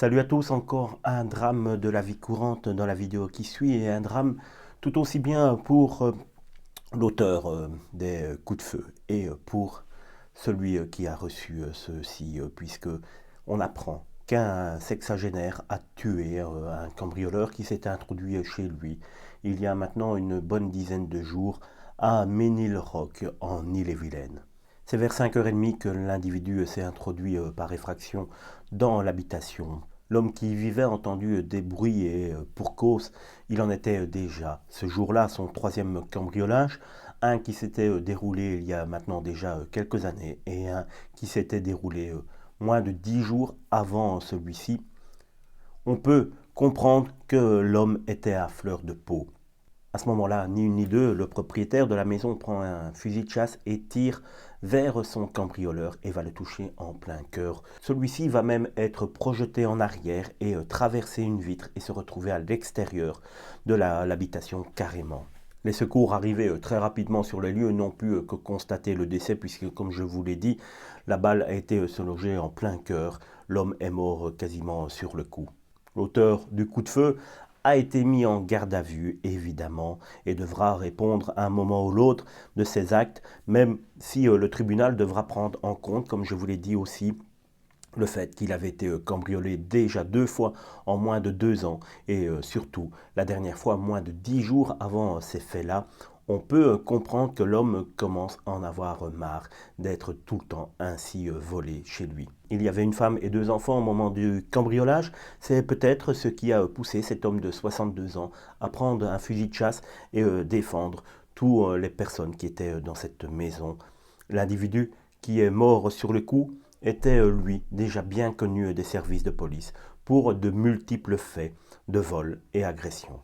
Salut à tous, encore un drame de la vie courante dans la vidéo qui suit et un drame tout aussi bien pour l'auteur des coups de feu et pour celui qui a reçu ceci puisque on apprend qu'un sexagénaire a tué un cambrioleur qui s'était introduit chez lui il y a maintenant une bonne dizaine de jours à Ménilroch en Ille-et-Vilaine. C'est vers 5h30 que l'individu s'est introduit par effraction dans l'habitation. L'homme qui y vivait a entendu des bruits et pour cause, il en était déjà ce jour-là son troisième cambriolage, un qui s'était déroulé il y a maintenant déjà quelques années et un qui s'était déroulé moins de 10 jours avant celui-ci. On peut comprendre que l'homme était à fleur de peau. À ce moment-là, ni une ni deux, le propriétaire de la maison prend un fusil de chasse et tire vers son cambrioleur et va le toucher en plein cœur. Celui-ci va même être projeté en arrière et traverser une vitre et se retrouver à l'extérieur de l'habitation carrément. Les secours arrivés très rapidement sur les lieux n'ont pu que constater le décès puisque, comme je vous l'ai dit, la balle a été se loger en plein cœur. L'homme est mort quasiment sur le coup. L'auteur du coup de feu a été mis en garde à vue, évidemment, et devra répondre à un moment ou l'autre de ses actes, même si le tribunal devra prendre en compte, comme je vous l'ai dit aussi, le fait qu'il avait été cambriolé déjà 2 fois en moins de 2 ans, et surtout, la dernière fois, moins de 10 jours avant ces faits-là. On peut comprendre que l'homme commence à en avoir marre d'être tout le temps ainsi volé chez lui. Il y avait une femme et 2 enfants au moment du cambriolage. C'est peut-être ce qui a poussé cet homme de 62 ans à prendre un fusil de chasse et défendre toutes les personnes qui étaient dans cette maison. L'individu qui est mort sur le coup était, lui, déjà bien connu des services de police pour de multiples faits de vol et agression.